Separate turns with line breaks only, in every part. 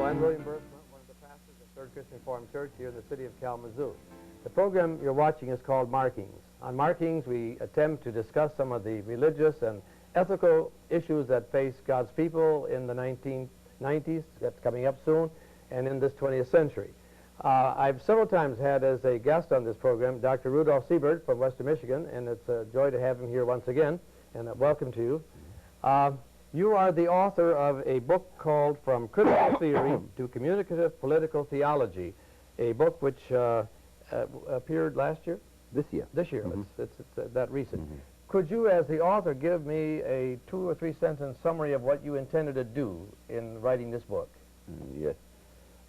I'm William Buursma, one of the pastors of Third Christian Reformed Church here in the city of Kalamazoo. The program you're watching is called Markings. On Markings, we attempt to discuss some of the religious and ethical issues that face God's people in the 1990s, that's coming up soon, and in this 20th century. I've several times had as a guest on this program Dr. Rudolf Siebert from Western Michigan, and it's a joy to have him here once again, and welcome to you. You are the author of a book called From Critical Theory to Communicative Political Theology, a book which appeared last year?
This year.
This year. It's that recent. Could you, as the author, give me a 2 or 3 sentence summary of what you intended to do in writing this book?
Yes.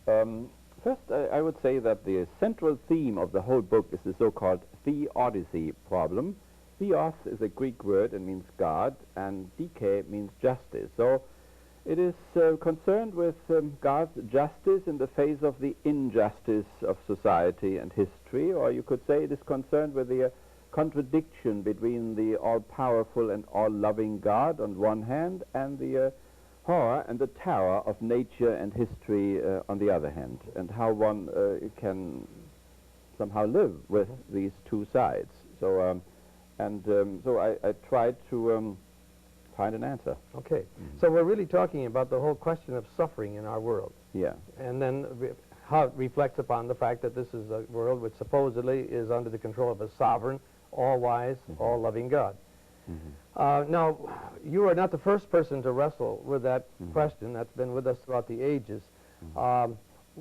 First, I would say that the central theme of the whole book is the so-called Theodicy problem. Theos is a Greek word and means God, and dike means justice. So it is concerned with God's justice in the face of the injustice of society and history, or you could say it is concerned with the contradiction between the all-powerful and all-loving God on one hand, and the horror and the terror of nature and history on the other hand, and how one can somehow live with these two sides. So, so I tried to find an answer.
Okay. So we're really talking about the whole question of suffering in our world.
Yeah.
And then how it reflects upon the fact that this is a world which supposedly is under the control of a sovereign, all-wise, all-loving God. Now, you are not the first person to wrestle with that question. That's been with us throughout the ages.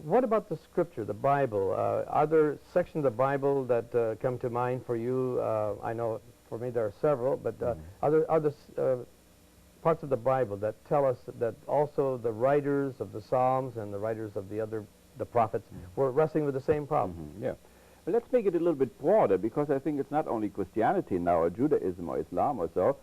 What about the Scripture, the Bible? Are there sections of the Bible that come to mind for you? I know for me there are several, but are there parts of the Bible that tell us that also the writers of the Psalms and the writers of the prophets were wrestling with the same problem?
Yeah. Well, let's make it a little bit broader, because I think it's not only Christianity now, or Judaism or Islam or so,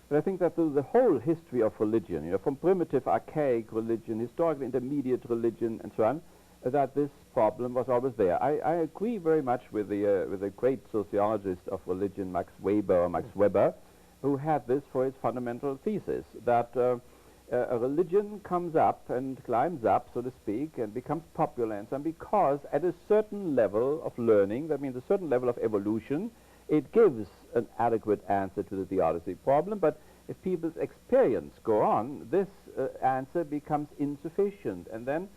but I think that through the whole history of religion, you know, from primitive archaic religion, historically intermediate religion, and so on, that this problem was always there. I agree very much with the great sociologist of religion, Max Weber, who had this for his fundamental thesis, that a religion comes up and climbs up, so to speak, and becomes popular, and so on, because at a certain level of learning, that means a certain level of evolution, it gives an adequate answer to the theodicy problem. But if people's experience go on, this answer becomes insufficient, and then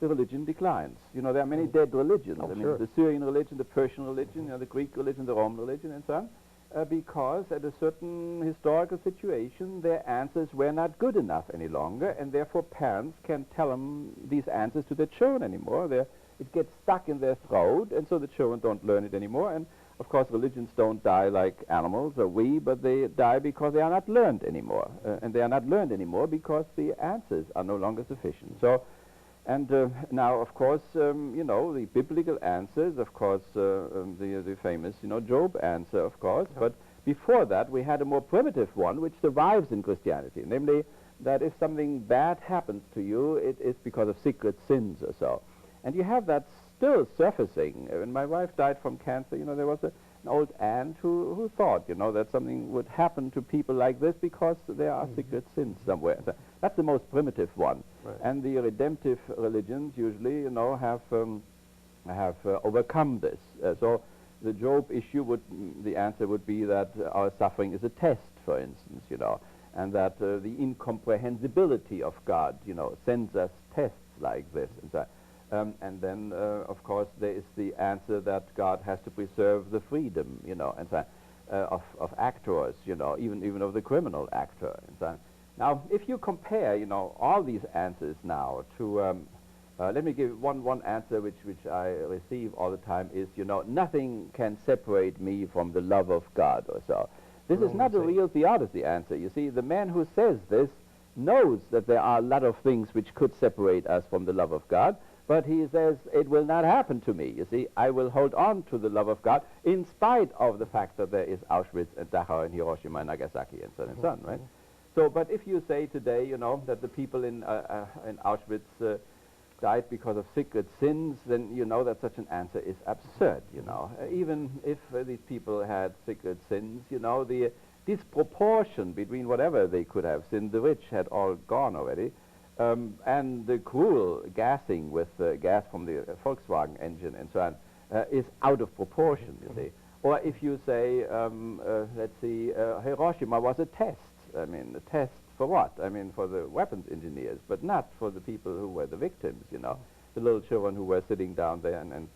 the religion declines. You know, there are many dead religions. I mean, the Syrian religion, the Persian religion, you know, the Greek religion, the Roman religion, and so on. Because at a certain historical situation, their answers were not good enough any longer, and therefore parents can't tell them these answers to their children anymore. It gets stuck in their throat, and so the children don't learn it anymore. And of course, religions don't die like animals or but they die because they are not learned anymore. And they are not learned anymore because the answers are no longer sufficient. So, and now, of course, you know, the biblical answers, of course, the famous, you know, Job answer, of course. But before that, we had a more primitive one, which survives in Christianity, namely that if something bad happens to you, it is because of secret sins or so. And you have that still surfacing. When my wife died from cancer, you know, there was an old aunt who thought, you know, that something would happen to people like this because there are secret sins somewhere. So that's the most primitive one. Right. And the redemptive religions usually, you know, have overcome this. So the Job issue the answer would be that our suffering is a test, for instance, you know, and that the incomprehensibility of God, you know, sends us tests like this. And so and then, of course, there is the answer that God has to preserve the freedom, you know, and so of actors, you know, even of the criminal actor, and so on. Now, if you compare, you know, all these answers now to, let me give one answer which I receive all the time is, you know, nothing can separate me from the love of God or so. This is not a real theodicy answer. You see, the man who says this knows that there are a lot of things which could separate us from the love of God, but he says, it will not happen to me. You see, I will hold on to the love of God in spite of the fact that there is Auschwitz and Dachau and Hiroshima and Nagasaki and so on and so on, right? So, but if you say today, you know, that the people in Auschwitz died because of secret sins, then you know that such an answer is absurd, you know. Even if these people had secret sins, you know, the disproportion between whatever they could have sinned, the rich had all gone already, and the cruel gassing with gas from the Volkswagen engine and so on is out of proportion, you see. Or if you say, let's see, Hiroshima was a test. I mean, a test for what? I mean, for the weapons engineers, but not for the people who were the victims, you know. The little children who were sitting down there and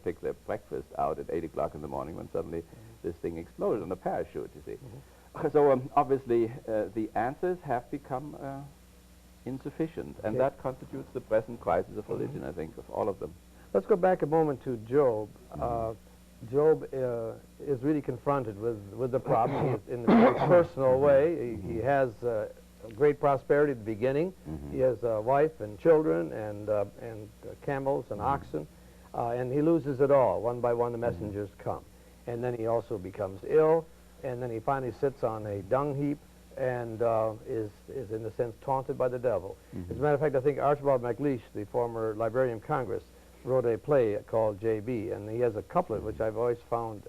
take their breakfast out at 8 o'clock in the morning when suddenly this thing exploded on a parachute, you see. So obviously the answers have become insufficient, and that constitutes the present crisis of religion, I think, of all of them.
Let's go back a moment to Job. Job is really confronted with the problem in a very personal way. He has great prosperity at the beginning. He has a wife and children and camels and oxen, and he loses it all. One by one the messengers come. And then he also becomes ill, and then he finally sits on a dung heap and is in a sense taunted by the devil. As a matter of fact, I think Archibald MacLeish, the former Librarian of Congress, wrote a play called J.B., and he has a couplet which I've always found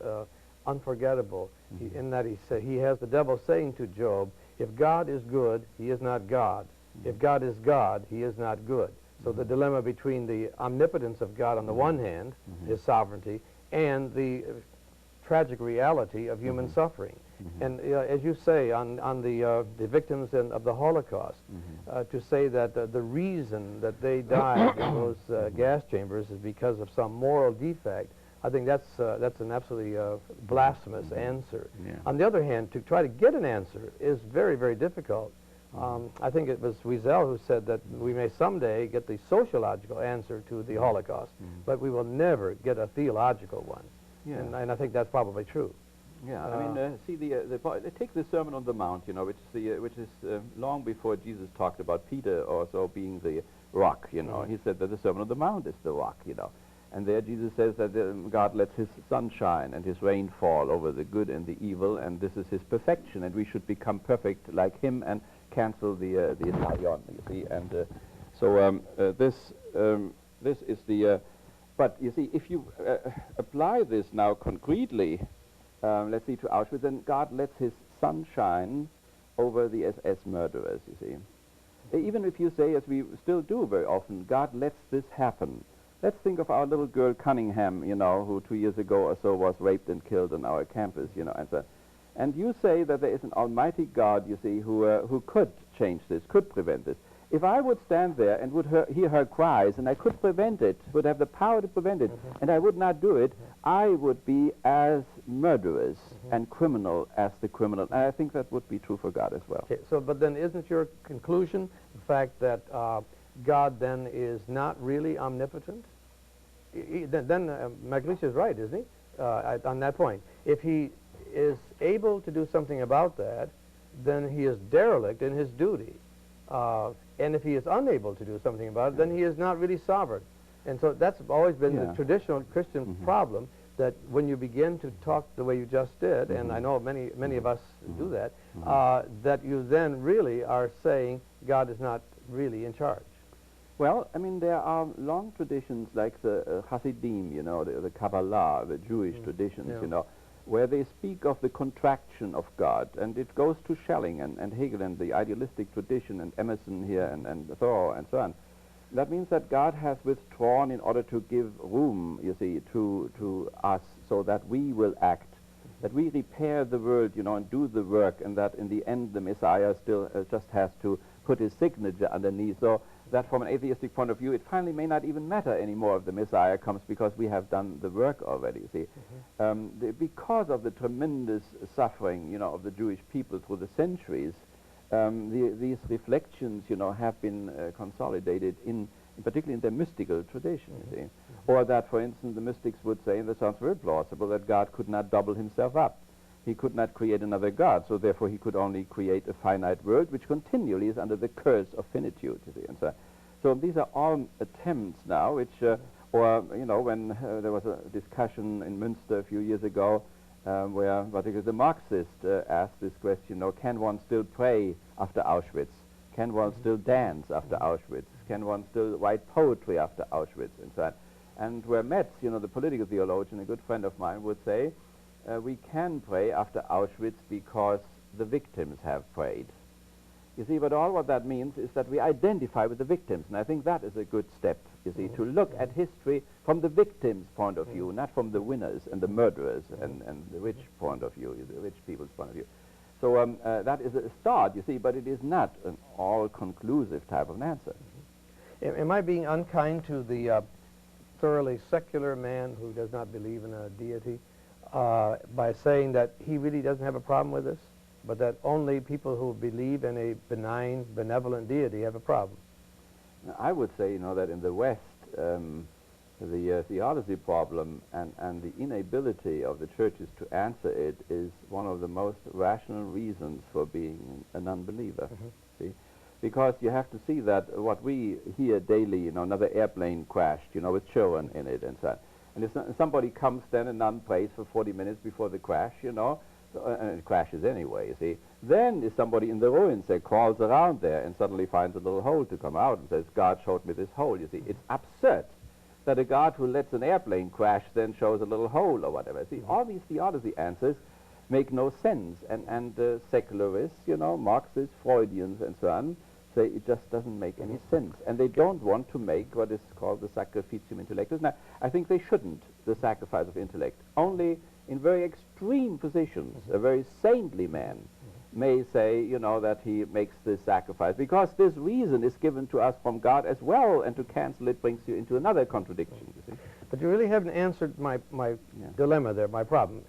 unforgettable, in that he has the devil saying to Job, if God is good, he is not God. If God is God, he is not good. So the dilemma between the omnipotence of God on the one hand, his sovereignty, and the tragic reality of human suffering. And as you say, on the victims of the Holocaust, to say that the reason that they died in those gas chambers is because of some moral defect, I think that's an absolutely blasphemous answer. On the other hand, to try to get an answer is very, very difficult. I think it was Wiesel who said that we may someday get the sociological answer to the Holocaust, but we will never get a theological one. And I think that's probably true.
Yeah, I mean, see, take the Sermon on the Mount, you know, which is long before Jesus talked about Peter also being the rock, you know. He said that the Sermon on the Mount is the rock, you know. And there Jesus says that God lets his sun shine and his rain fall over the good and the evil, and this is his perfection, and we should become perfect like him and cancel the Italion, you see. And so this is the... but you see, if you apply this now concretely, let's see, to Auschwitz, then God lets his sun shine over the SS murderers, you see. Even if you say, as we still do very often, God lets this happen. Let's think of our little girl Cunningham, you know, who 2 years ago or so was raped and killed on our campus, you know. And you say that there is an almighty God, you see, who could change this, could prevent this. If I would stand there and would hear her cries, and I could prevent it, would have the power to prevent it, and I would not do it, I would be as murderous and criminal as the criminal. And I think that would be true for God as well.
Okay, so, but then isn't your conclusion the fact that God then is not really omnipotent? Then MacLeish is right, isn't he, on that point? If he is able to do something about that, then he is derelict in his duty. And if he is unable to do something about it, then he is not really sovereign. And so that's always been the traditional Christian problem, that when you begin to talk the way you just did, and I know many of us do that, that you then really are saying God is not really in charge.
Well, I mean, there are long traditions like the Hasidim, you know, the Kabbalah, the Jewish traditions, you know, where they speak of the contraction of God, and it goes to Schelling and Hegel and the idealistic tradition and Emerson here and Thoreau and so on. That means that God has withdrawn in order to give room, you see, to us, so that we will act, that we repair the world, you know, and do the work, and that in the end the Messiah still just has to put his signature underneath, so that from an atheistic point of view it finally may not even matter anymore if the Messiah comes, because we have done the work already, you see. Because of the tremendous suffering, you know, of the Jewish people through the centuries, these reflections, you know, have been consolidated particularly in the mystical tradition, you see. Or that, for instance, the mystics would say, and that sounds very plausible, that God could not double himself up. He could not create another God, so therefore he could only create a finite world which continually is under the curse of finitude, you see. And so these are all attempts now which, or, you know, when there was a discussion in Münster a few years ago where particularly the Marxists asked this question, you know, can one still pray after Auschwitz? Can one still dance after Auschwitz? Can one still write poetry after Auschwitz? And so on. And where Metz, you know, the political theologian, a good friend of mine, would say, we can pray after Auschwitz because the victims have prayed. You see, but all what that means is that we identify with the victims, and I think that is a good step, you see, to look at history from the victims' point of view, not from the winners and the murderers and the rich point of view, the rich people's point of view. So that is a start, you see, but it is not an all-conclusive type of an answer.
Am I being unkind to the thoroughly secular man who does not believe in a deity by saying that he really doesn't have a problem with this, but that only people who believe in a benign, benevolent deity have a problem?
Now, I would say, you know, that in the West, the theodicy problem and the inability of the churches to answer it is one of the most rational reasons for being an unbeliever. See? Because you have to see that what we hear daily, you know, another airplane crashed, you know, with children in it and so on. And if somebody comes then and nun prays for 40 minutes before the crash, you know, and it crashes anyway, you see. Then if somebody in the ruins there crawls around there and suddenly finds a little hole to come out and says, God showed me this hole, you see. It's absurd that a God who lets an airplane crash then shows a little hole or whatever. See, all these theodicy answers make no sense. And secularists, you know, Marxists, Freudians and so on, say it just doesn't make any sense. And they don't want to make what is called the sacrificium intellectus. Now, I think they shouldn't, the sacrifice of intellect. Only in very extreme positions, a very saintly man may say, you know, that he makes this sacrifice, because this reason is given to us from God as well, and to cancel it brings you into another contradiction, you see.
But you really haven't answered my dilemma there, my problem.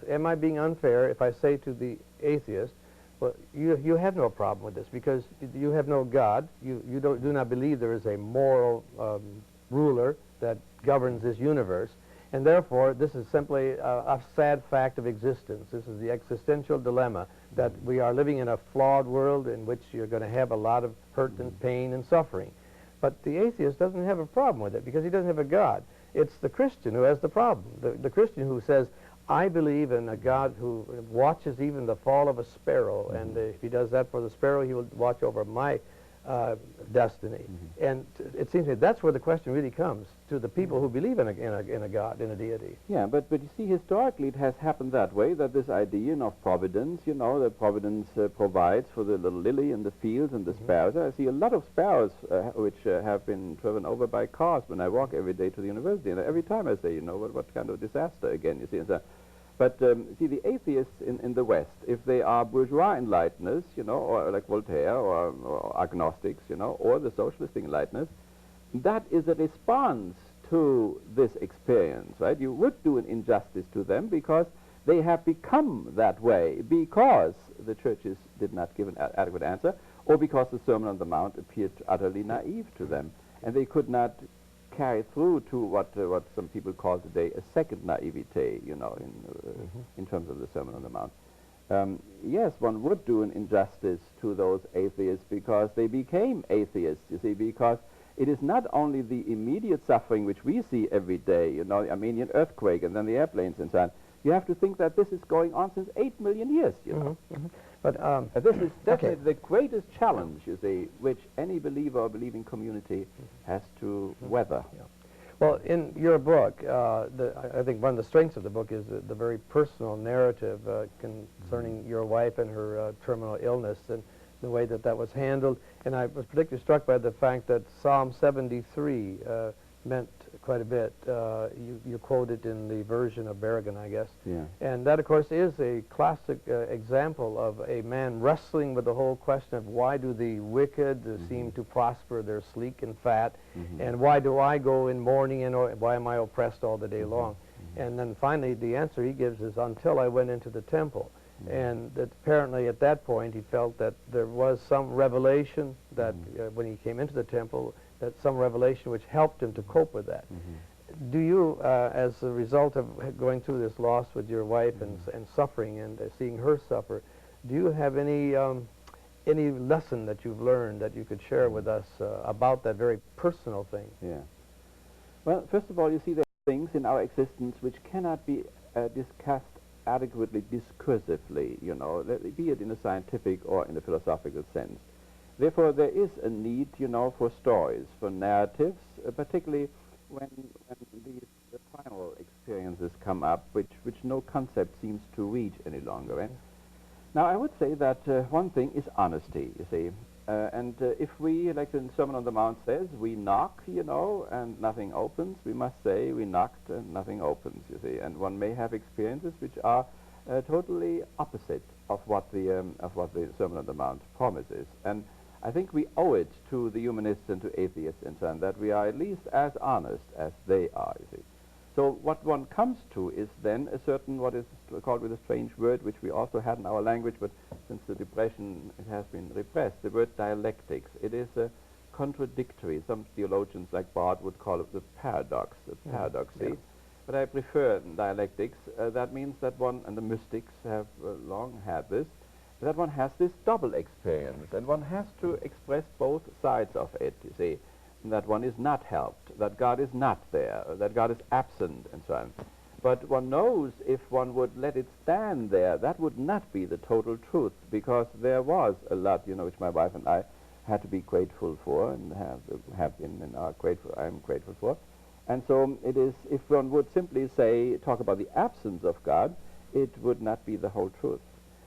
Am I being unfair if I say to the atheist, well, you have no problem with this because you have no God, you do not believe there is a moral ruler that governs this universe, and therefore this is simply a sad fact of existence. This is the existential dilemma that we are living in a flawed world in which you're going to have a lot of hurt and pain and suffering. But the atheist doesn't have a problem with it because he doesn't have a God. It's the Christian who has the problem. The Christian who says, I believe in a God who watches even the fall of a sparrow, and if he does that for the sparrow, he will watch over my destiny. And it seems to me that's where the question really comes, to the people who believe in a God, in a deity.
Yeah, but you see, historically it has happened that way, that this idea of providence, you know, that providence provides for the little lily in the fields and the sparrows. I see a lot of sparrows which have been driven over by cars when I walk every day to the university, and every time I say, you know, what kind of disaster again, you see. And so, but see, the atheists in the West, if they are bourgeois enlighteners, you know, or like Voltaire, or agnostics, you know, or the socialistic enlighteners, that is a response to this experience, right? You would do an injustice to them because they have become that way because the churches did not give an adequate answer, or because the Sermon on the Mount appeared utterly naive to them, and they could not carry through to what some people call today a second naivete, you know, in terms of the Sermon on the Mount. Yes, one would do an injustice to those atheists because they became atheists, you see, because it is not only the immediate suffering which we see every day, you know, the Armenian earthquake and then the airplanes and so on. You have to think that this is going on since 8 million years, you know.
But
this is definitely the greatest challenge, you see, which any believer or believing community has to weather.
Well, in your book, I think one of the strengths of the book is the very personal narrative concerning your wife and her terminal illness and the way that was handled. And I was particularly struck by the fact that Psalm 73 meant quite a bit. You quoted in the version of Berrigan, I guess.
Yeah.
And that, of course, is a classic example of a man wrestling with the whole question of why do the wicked seem to prosper, they're sleek and fat, and why do I go in mourning and why am I oppressed all the day long? And then finally the answer he gives is, until I went into the temple. And that apparently at that point he felt that there was some revelation that when he came into the temple, that some revelation which helped him to cope with that. Do you, as a result of going through this loss with your wife and suffering and seeing her suffer, do you have any lesson that you've learned that you could share with us about that very personal thing?
Yeah. Well, first of all, you see there are things in our existence which cannot be discussed adequately discursively, you know, be it in a scientific or in a philosophical sense. Therefore, there is a need, you know, for stories, for narratives, particularly when these final experiences come up, which no concept seems to reach any longer. Now, I would say that one thing is honesty, you see. If we, like the Sermon on the Mount says, we knock, and nothing opens, we must say we knocked and nothing opens, you see. And one may have experiences which are totally opposite of what the Sermon on the Mount promises. And I think we owe it to the humanists and to atheists and so on that we are at least as honest as they are, you see. So what one comes to is then a certain, what is called with a strange word, which we also had in our language, but since the Depression it has been repressed, the word dialectics. It is contradictory. Some theologians like Barth would call it the paradox, the paradoxy.
Yeah.
But I prefer dialectics. That means that one, and the mystics have long had this, that one has this double experience, and one has to express both sides of it, you see. That one is not helped, that God is not there, that God is absent, and so on. But one knows if one would let it stand there, that would not be the total truth, because there was a lot, which my wife and I had to be grateful for, and have been and are grateful. I am grateful for. And so it is. If one would simply talk about the absence of God, it would not be the whole truth.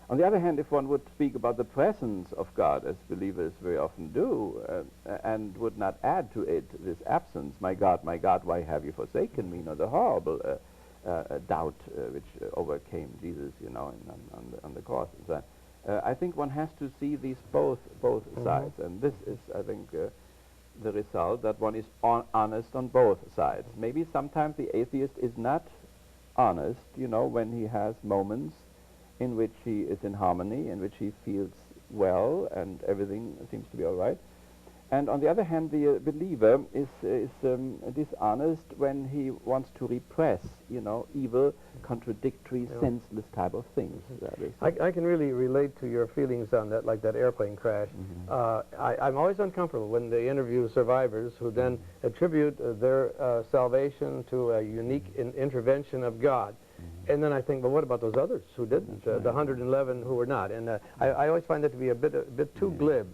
On the other hand, if one would speak about the presence of God, as believers very often do, and would not add to it this absence, my God, why have you forsaken me? The horrible doubt which overcame Jesus, on the cross. And so I think one has to see these both sides, and this is, I think, the result, that one is honest on both sides. Maybe sometimes the atheist is not honest, when he has moments in which he is in harmony, in which he feels well and everything seems to be all right. And on the other hand, the believer is dishonest when he wants to repress, evil, contradictory, senseless type of things.
I can really relate to your feelings on that, like that airplane crash. I'm always uncomfortable when they interview survivors who then attribute their salvation to a unique intervention of God. And then I think, well, what about those others who didn't? The 111 who were not. And I always find that to be a bit too glib.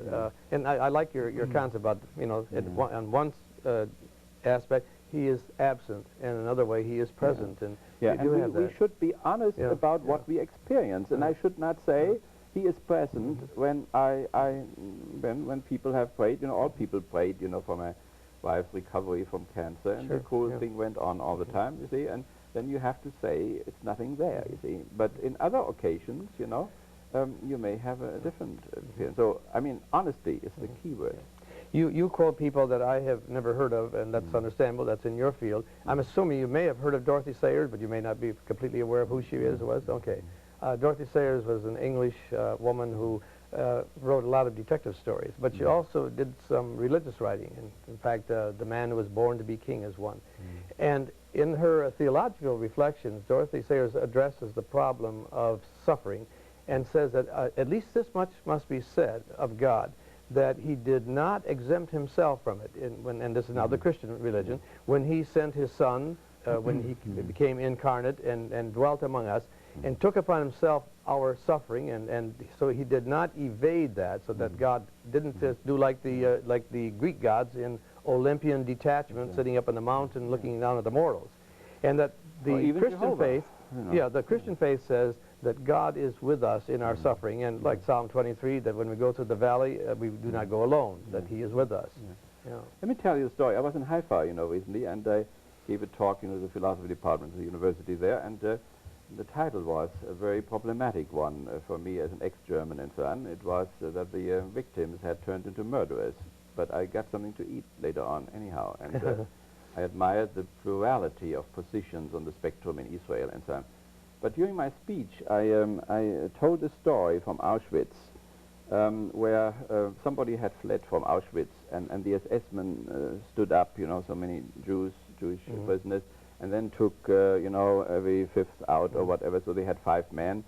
And I like your concept about, on one aspect, he is absent, and another way, he is present. And
we should be honest about what we experience. And I should not say he is present when when people have prayed. All people prayed, for my wife's recovery from cancer, and the cool thing went on all the time, you see. And then you have to say it's nothing there, you see. But in other occasions, you may have a different experience. So, I mean, honesty is the key word.
You quote people that I have never heard of, and that's understandable. That's in your field. I'm assuming you may have heard of Dorothy Sayers, but you may not be completely aware of who she was. Okay. Dorothy Sayers was an English woman who wrote a lot of detective stories, but she also did some religious writing. And in fact, The Man Who Was Born to Be King is one. And in her theological reflections, Dorothy Sayers addresses the problem of suffering and says that at least this much must be said of God, that he did not exempt himself from it, and this is now the Christian religion, when he sent his son, when he became incarnate and dwelt among us, and took upon himself our suffering, and so he did not evade that, so that God didn't just do like the Greek gods in Olympian detachment, sitting up on the mountain looking down at the mortals. And that the Christian faith, the Christian faith says that God is with us in our suffering, and like Psalm 23, that when we go through the valley, we do not go alone, that he is with us.
Let me tell you a story. I was in Haifa, recently, and I gave a talk, in the philosophy department of the university there, and the title was a very problematic one for me as an ex-German and so on. It was that the victims had turned into murderers, but I got something to eat later on anyhow, and I admired the plurality of positions on the spectrum in Israel and so on. But during my speech, I told a story from Auschwitz, where somebody had fled from Auschwitz, and the SS men stood up, so many Jewish prisoners, and then took, every fifth out or whatever. So they had 5 men.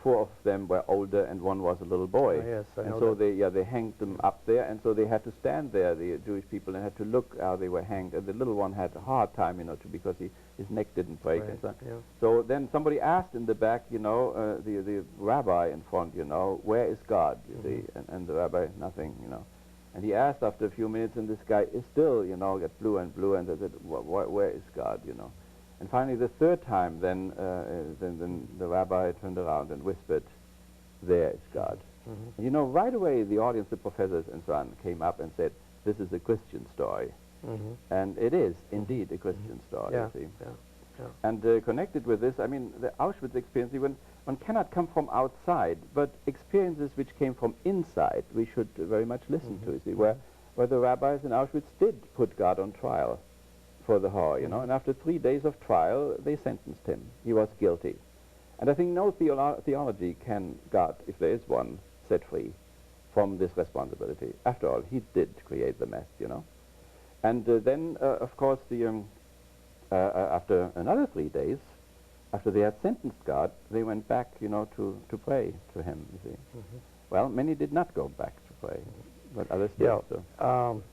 4 of them were older, and 1 was a little boy.
Oh, yes, I know
so
that.
they hanged them up there, and so they had to stand there, the Jewish people, and had to look how they were hanged. And the little one had a hard time, because his neck didn't break.
Right,
And so,
yeah.
so then somebody asked in the back, the rabbi in front, where is God? You see, and the rabbi, nothing, And he asked after a few minutes, and this guy is still, get blue and blue, and they said, where is God? And finally, the third time, then the rabbi turned around and whispered, there is God. And you know, right away the audience, the professors and so on, came up and said, this is a Christian story. And it is indeed a Christian story,
Yeah.
you see.
Yeah. Yeah.
And connected with this, I mean, the Auschwitz experience, one cannot come from outside, but experiences which came from inside, we should very much listen to, you see, where the rabbis in Auschwitz did put God on trial for the horror, you know, and after 3 days of trial, they sentenced him. He was guilty. And I think no theology can God, if there is one, set free from this responsibility. After all, he did create the mess, you know. And then, of course, after another 3 days, after they had sentenced God, they went back, you know, to pray to him, you see. Well, many did not go back to pray, but others did.
Yeah.
So.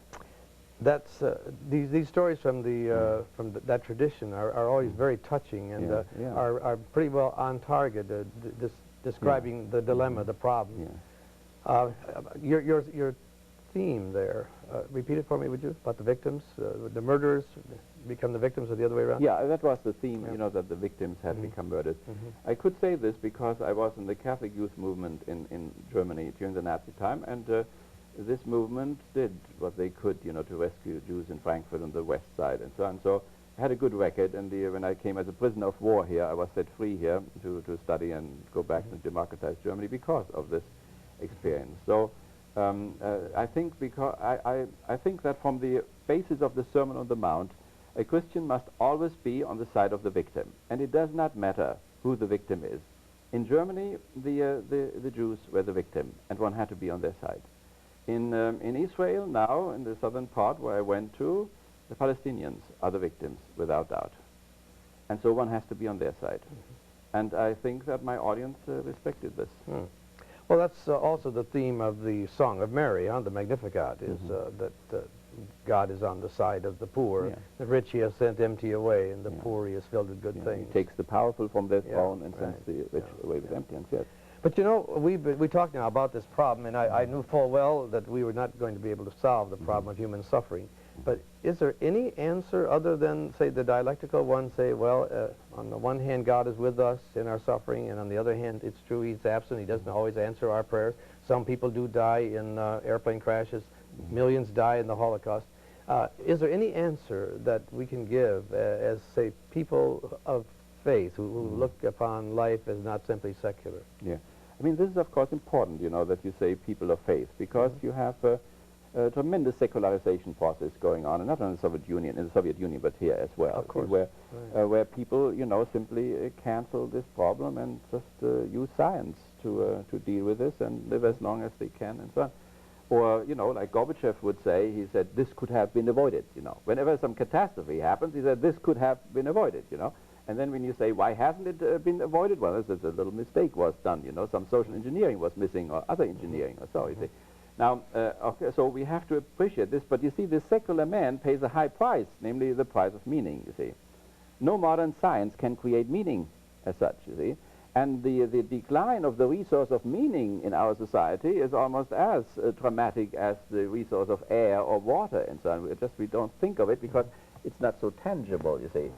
That's these stories from that tradition are always very touching and are pretty well on target, describing the dilemma, the problem. Your theme there, repeat it for me, would you? About the victims, the murderers become the victims, or the other way around?
Yeah, that was the theme, you know, that the victims had become murdered. I could say this because I was in the Catholic youth movement in Germany during the Nazi time, and this movement did what they could, you know, to rescue Jews in Frankfurt on the west side and so on. So I had a good record, and when I came as a prisoner of war here, I was set free here to study and go back and democratize Germany because of this experience. So I think I think that from the basis of the Sermon on the Mount, a Christian must always be on the side of the victim, and it does not matter who the victim is. In Germany, the Jews were the victim, and one had to be on their side. In Israel now, in the southern part where I went to, the Palestinians are the victims, without doubt. And so one has to be on their side. And I think that my audience respected this.
Well, that's also the theme of the Song of Mary, the Magnificat, is that God is on the side of the poor. The rich he has sent empty away, and the poor he has filled with good things.
He takes the powerful from their throne and sends the rich away with empty hands. Yes.
But you know, we talked now about this problem, and I knew full well that we were not going to be able to solve the problem of human suffering. But is there any answer other than, say, the dialectical one, say, well, on the one hand, God is with us in our suffering, and on the other hand, it's true he's absent. He doesn't always answer our prayers. Some people do die in airplane crashes. Millions die in the Holocaust. Is there any answer that we can give as, say, people of faith who look upon life as not simply secular?
Yeah. I mean, this is, of course, important, you know, that you say people of faith, because you have a tremendous secularization process going on, and not only in the Soviet Union, but here as well.
Of course.
Where people, you know, simply cancel this problem and just use science to deal with this and live as long as they can and so on. Or, you know, like Gorbachev would say, he said, this could have been avoided, you know. Whenever some catastrophe happens, he said, this could have been avoided, you know. And then when you say, why hasn't it been avoided? Well, there's a little mistake was done, you know. Some social engineering was missing, or other engineering or so, you see. Now, okay, so we have to appreciate this, but you see, the secular man pays a high price, namely the price of meaning, you see. No modern science can create meaning as such, you see. And the decline of the resource of meaning in our society is almost as dramatic as the resource of air or water and so on. We don't think of it because it's not so tangible, you see.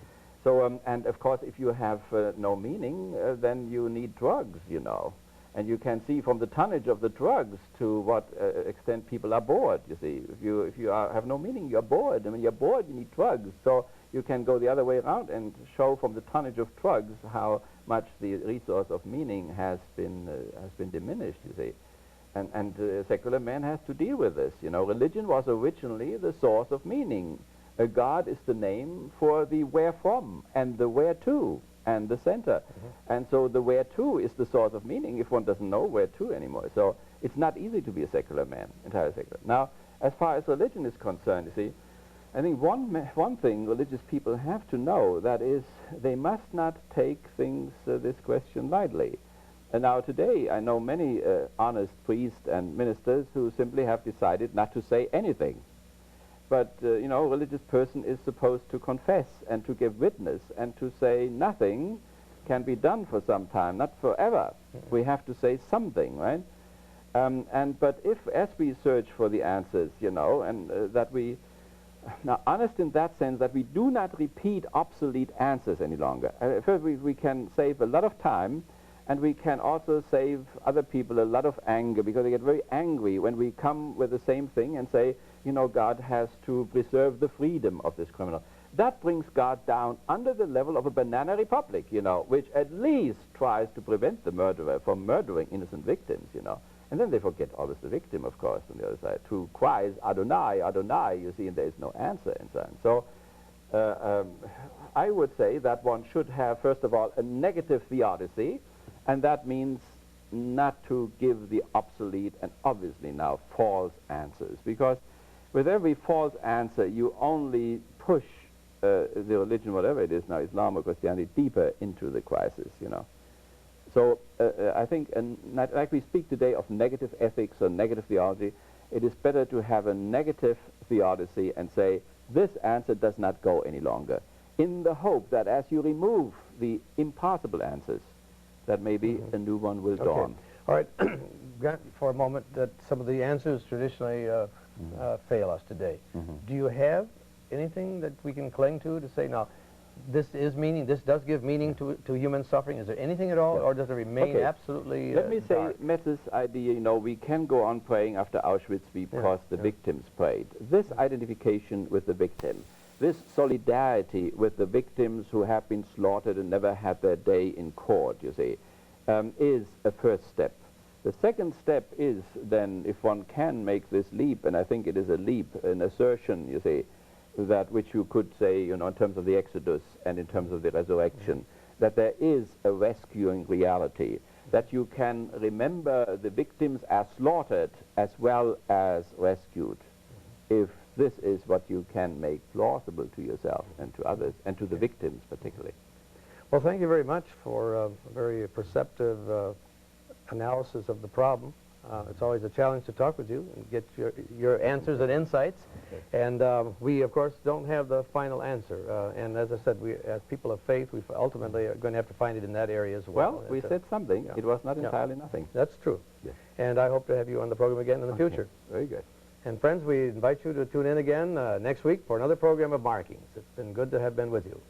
So, and of course, if you have no meaning, then you need drugs, you know. And you can see from the tonnage of the drugs to what extent people are bored, you see. If you have no meaning, you're bored. I mean, you're bored, you need drugs. So you can go the other way around and show from the tonnage of drugs how much the resource of meaning has been diminished, you see. And secular man has to deal with this, you know. Religion was originally the source of meaning. God is the name for the where from and the where to and the center. And so the where to is the source of meaning if one doesn't know where to anymore. So it's not easy to be a secular man, entirely secular. Now, as far as religion is concerned, you see, I think one thing religious people have to know, that is, they must not take things, this question lightly. And now today, I know many honest priests and ministers who simply have decided not to say anything. But, you know, a religious person is supposed to confess and to give witness, and to say nothing can be done for some time, not forever. We have to say something, right? But if, as we search for the answers, you know, and that we, now, honest in that sense that we do not repeat obsolete answers any longer. First, we can save a lot of time, And we can also save other people a lot of anger, because they get very angry when we come with the same thing and say, you know, God has to preserve the freedom of this criminal. That brings God down under the level of a banana republic, you know, which at least tries to prevent the murderer from murdering innocent victims, you know. And then they forget always the victim, of course, on the other side, who cries, Adonai, Adonai, you see, and there is no answer and so on. So I would say that one should have, first of all, a negative theodicy, and that means not to give the obsolete and obviously now false answers, because with every false answer you only push the religion, whatever it is now, Islam or Christianity, deeper into the crisis, you know. So I think, like we speak today of negative ethics or negative theology, it is better to have a negative theodicy and say, this answer does not go any longer, in the hope that as you remove the impossible answers, that maybe a new one will dawn.
All right, grant for a moment that some of the answers traditionally fail us today. Do you have anything that we can cling to say, now, this does give meaning to human suffering? Is there anything at all, or does it remain absolutely
Let me say,
dark?
Metz's idea, you know, we can go on praying after Auschwitz because the victims prayed. This identification with the victim, this solidarity with the victims who have been slaughtered and never had their day in court, you see, is a first step. The second step is then, if one can make this leap, and I think it is a leap, an assertion, you see, that which you could say, you know, in terms of the Exodus and in terms of the resurrection, that there is a rescuing reality, that you can remember the victims as slaughtered as well as rescued, if this is what you can make plausible to yourself and to others, and to the victims particularly.
Well, thank you very much for a very perceptive analysis of the problem. It's always a challenge to talk with you and get your answers and insights. And we, of course, don't have the final answer. And as I said, we, as people of faith, we ultimately are going to have to find it in that area as well.
Well, we said something.
Yeah.
It was not entirely nothing.
That's true.
Yes.
And I hope to have you on the program again in the future.
Very good.
And friends, we invite you to tune in again next week for another program of Markings. It's been good to have been with you.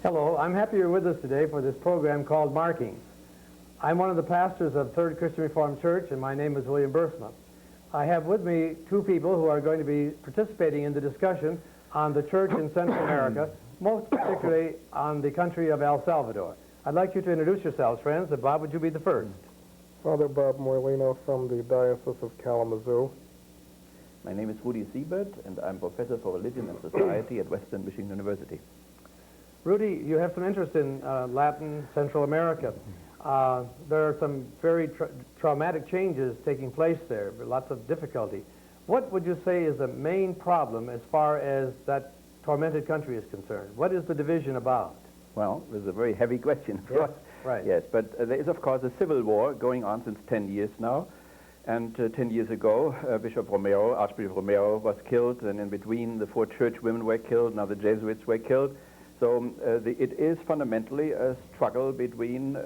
Hello, I'm happy you're with us today for this program called Markings. I'm one of the pastors of Third Christian Reformed Church, and my name is William Buursma. I have with me two people who are going to be participating in the discussion on the church in Central America, most particularly on the country of El Salvador. I'd like you to introduce yourselves, friends. Bob, would you be the first?
Father Bob Morlino from the Diocese of Kalamazoo.
My name is Siebert, and I'm professor for religion and society at Western Michigan University.
Rudy, you have some interest in Latin Central America. There are some very traumatic changes taking place there, lots of difficulty. What would you say is the main problem as far as that tormented country is concerned? What is the division about?
Well, this is a very heavy question, of course.
Right.
Yes, but there is, of course, a civil war going on since 10 years now. And 10 years ago, Archbishop Romero was killed, and in between, the 4 church women were killed, now the Jesuits were killed. So it is fundamentally a struggle between